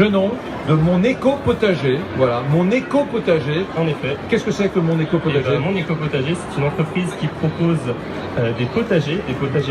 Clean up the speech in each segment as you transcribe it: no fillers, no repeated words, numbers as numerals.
Le nom de mon éco-potager, voilà, mon éco-potager. En effet. Qu'est-ce que c'est que mon éco-potager? Mon éco-potager, c'est une entreprise qui propose des potagers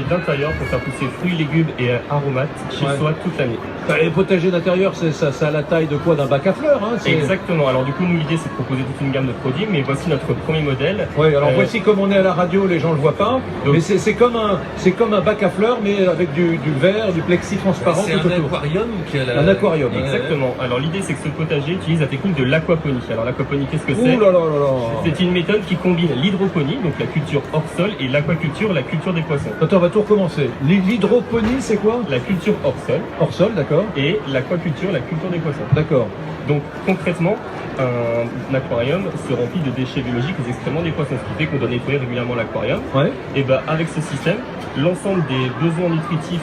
d'intérieur pour faire pousser fruits, légumes et aromates chez soi toute l'année. Les potagers d'intérieur, ça a la taille de quoi? D'un bac à fleurs, hein? Exactement. Alors du coup, nous, l'idée, c'est de proposer toute une gamme de produits, mais voici notre premier modèle. Oui, alors voici comme on est à la radio, les gens le voient pas, donc, mais c'est comme un bac à fleurs, mais avec du verre, du plexi transparent tout autour. C'est un aquarium qui a la... Un aquarium. Exactement. Alors l'idée, c'est que ce potager utilise la technique de l'aquaponie. Alors l'aquaponie, qu'est-ce que c'est? Ouh là là là là. C'est une méthode qui combine l'hydroponie, donc la culture hors sol, et l'aquaculture, la culture des poissons. Attends, on va tout recommencer. L'hydroponie, c'est quoi? La culture hors sol. Hors sol, d'accord. Et l'aquaculture, la culture des poissons. D'accord. Donc concrètement, un aquarium se remplit de déchets biologiques, les excréments des poissons, ce qui fait qu'on doit nettoyer régulièrement l'aquarium. Ouais. Et ben avec ce système, l'ensemble des besoins nutritifs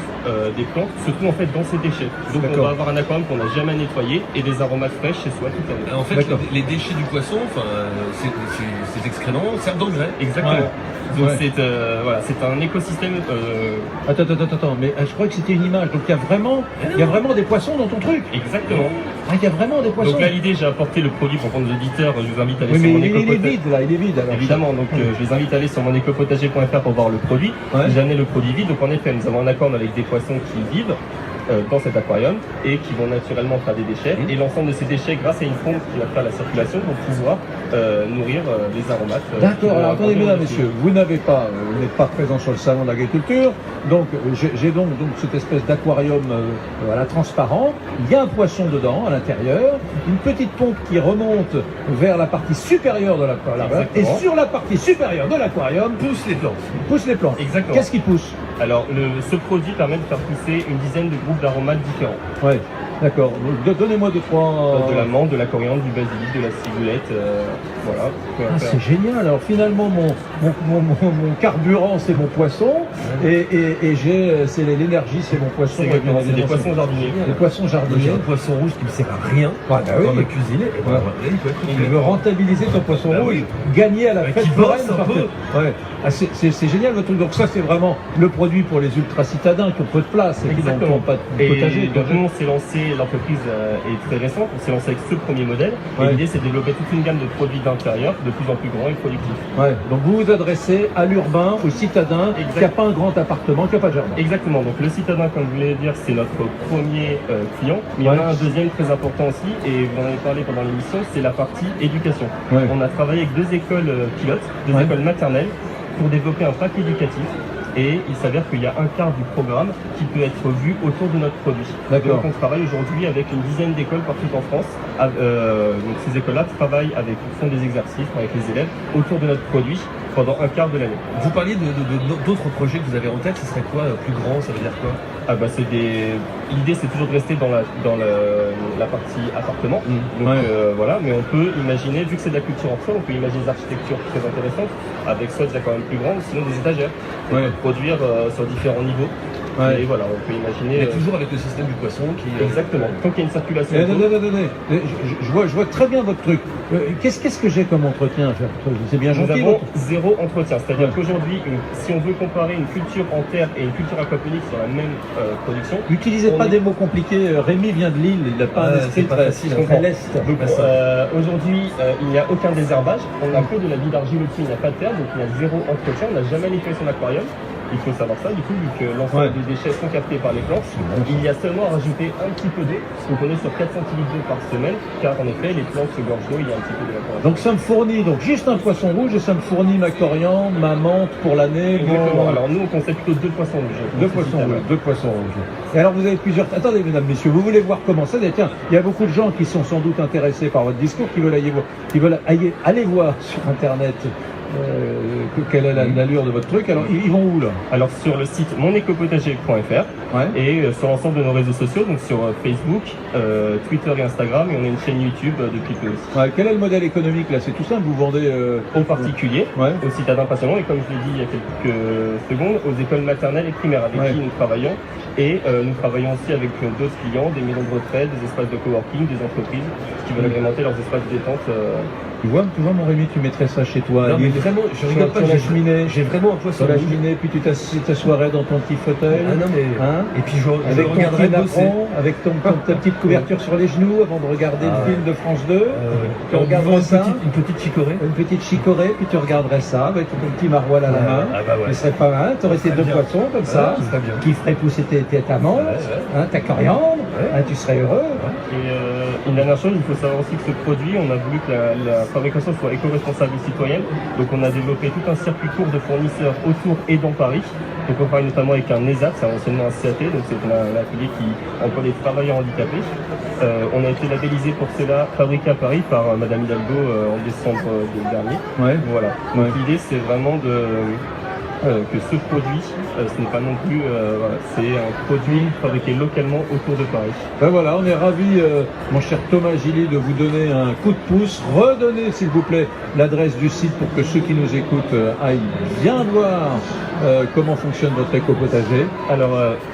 des plantes se trouve en fait dans ces déchets. Donc on va avoir un aquarium qu'on n'a jamais nettoyé et des aromates fraîches chez soi toute l'année. En fait, les déchets du poisson, ces excréments servent d'engrais. Exactement. Ouais. Donc voilà, c'est un écosystème. Attends, mais je crois que c'était une image. Donc il y a vraiment des poissons dans ton truc. Exactement. Ah, il y a vraiment des poissons. Donc là, l'idée, j'ai apporté le produit pour prendre l'éditeur. Je vous invite à aller Oui, sur mais mon il est éco-potager. vide là, il est vide. Alors, Évidemment, donc je les invite à aller sur mon écopotager.fr pour voir le produit. Ouais. J'ai amené le produit vide, donc en effet, nous avons un aquarium avec des poissons qui vivent dans cet aquarium et qui vont naturellement faire des déchets. Et l'ensemble de ces déchets, grâce à une pompe qui va faire la circulation, vont pouvoir nourrir les aromates. D'accord, alors attendez, mesdames, messieurs, vous n'êtes pas présent sur le salon de l'agriculture, donc j'ai donc cette espèce d'aquarium voilà, transparent. Il y a un poisson dedans, à l'intérieur, une petite pompe qui remonte vers la partie supérieure de l'aquarium, et sur la partie supérieure de l'aquarium Pousse les plantes. pousse les plantes. Exactement. Qu'est-ce qui pousse? Alors, ce produit permet de faire pousser une dizaine de groupes d'aromates différents. Ouais, d'accord. Donnez-moi deux, trois... De la menthe, de la coriandre, du basilic, de la ciboulette, voilà. Ah, c'est génial. Alors finalement, mon carburant, c'est mon poisson, et c'est l'énergie, c'est mon poisson. C'est des poissons jardiniers. Des poissons jardiniers. J'ai un poisson rouge qui ne sert à rien dans ma cuisine. Et ben, il peut être Tu veux rentabiliser ton poisson rouge, gagner à la fête qui foraine. bosse un peu. Ouais. Ah, c'est génial votre truc. Donc ça, c'est vraiment le produit pour les ultra-citadins qui ont peu de place et qui n'ont pas de potager. Donc nous, on s'est lancé, l'entreprise est très récente, on s'est lancé avec ce premier modèle. Et l'idée, c'est de développer toute une gamme de produits d'intérieur de plus en plus grands et productifs. Ouais. Donc vous vous adressez à l'urbain, au citadin, qui n'a pas un grand appartement, qui n'a pas de jardin. Exactement. Donc le citadin, comme je voulais dire, c'est notre premier client. Mais il y en a un deuxième très important aussi, et vous en avez parlé pendant l'émission, c'est la partie éducation. Ouais. On a travaillé avec deux écoles pilotes, deux écoles maternelles, pour développer un pack éducatif. Et il s'avère qu'il y a un quart du programme qui peut être vu autour de notre produit. D'accord. Donc on travaille aujourd'hui avec une dizaine d'écoles partout en France. Donc ces écoles-là travaillent font des exercices avec les élèves autour de notre produit pendant un quart de l'année. Vous parliez d'autres projets que vous avez en tête, ce serait quoi plus grand, ça veut dire quoi? Ah bah l'idée c'est toujours de rester dans la partie appartement. Donc voilà, mais on peut imaginer, vu que c'est de la culture en sol, on peut imaginer des architectures très intéressantes avec soit des aquariums plus grands, sinon des étagères. On peut produire sur différents niveaux. Ouais. Et voilà, on peut imaginer. Mais toujours avec le système du poisson qui. Exactement. Tant qu'il y a une circulation. Je vois très bien votre truc. Qu'est-ce que j'ai comme entretien à faire? C'est bien gentil. Nous avons zéro entretien. C'est-à-dire qu'aujourd'hui, si on veut comparer une culture en terre et une culture aquaponique sur la même production. N'utilisez pas des mots compliqués. Rémi vient de Lille, il n'a pas un esprit très facile. Très l'est. Donc aujourd'hui, il n'y a aucun désherbage. On n'a que de la vie d'argile au-dessus, il n'y a pas de terre, donc il y a zéro entretien. On n'a jamais nettoyé son aquarium. Il faut savoir ça, du coup, vu que l'ensemble des déchets sont captés par les plantes, il y a seulement à rajouter un petit peu d'eau. Donc on est sur 4 centilitres d'eau par semaine, car en effet, les plantes se gorgent d'eau, il y a un petit peu de l'évaporation. Donc ça me fournit juste un poisson rouge et ça me fournit ma coriandre, ma menthe pour l'année. Exactement. Alors nous, on conseille plutôt deux poissons rouges. Deux poissons rouges. Et alors vous avez plusieurs... Attendez, mesdames, messieurs, vous voulez voir comment ça? Tiens, il y a beaucoup de gens qui sont sans doute intéressés par votre discours, qui veulent aller voir sur Internet quelle est l'allure de votre truc. Alors ils vont où là? Alors sur le site monécopotager.fr et sur l'ensemble de nos réseaux sociaux, donc sur Facebook, Twitter et Instagram, et on a une chaîne YouTube depuis peu aussi. Quel est le modèle économique là? C'est tout simple, vous vendez aux particuliers, aux citadins passionnants, et comme je l'ai dit il y a quelques secondes, aux écoles maternelles et primaires avec qui nous travaillons Et nous travaillons aussi avec d'autres clients, des maisons de retraite, des espaces de coworking, des entreprises qui veulent agrémenter leurs espaces de détente. Tu vois, mon Rémi, tu mettrais ça chez toi. Non, mais vraiment, je rigole pas, sur la cheminée. j'ai vraiment un poisson Sur la rouge. cheminée, puis tu t'assoirais dans ton petit fauteuil. Ah non, mais. Hein, Et puis je avec ton regarderai petit bosser. napperon, avec ta petite couverture sur les genoux avant de regarder le film de France 2. Tu regarderais ça, Une petite chicorée. une petite chicorée, puis tu regarderais ça avec ton petit maroilles à la main. Ah bah ouais. Ce serait pas mal. Tu aurais tes deux bien. poissons comme ça, ce serait bien. qui feraient pousser ta menthe, hein, ta coriandre. Ouais. Hein, tu serais heureux. Et une dernière chose, il faut savoir aussi que ce produit, on a voulu que la fabrication soit éco-responsable et citoyenne. Donc on a développé tout un circuit court de fournisseurs autour et dans Paris. Donc on travaille notamment avec un ESAT, c'est anciennement un CAT, donc c'est un atelier qui emploie des travailleurs handicapés. On a été labellisé pour cela, fabriqué à Paris par Madame Hidalgo en décembre dernier. Ouais. Voilà. Donc Ouais. l'idée c'est vraiment que ce produit, ce n'est pas non plus, voilà, c'est un produit fabriqué localement autour de Paris. Ben voilà, on est ravis, mon cher Thomas Gilly, de vous donner un coup de pouce. Redonnez, s'il vous plaît, l'adresse du site pour que ceux qui nous écoutent aillent bien voir comment fonctionne votre éco-potager. Alors,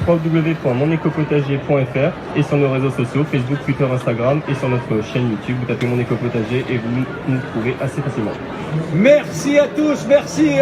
www.monécopotager.fr et sur nos réseaux sociaux, Facebook, Twitter, Instagram et sur notre chaîne YouTube, vous tapez Mon Éco-Potager et vous nous trouvez assez facilement. Merci à tous, merci.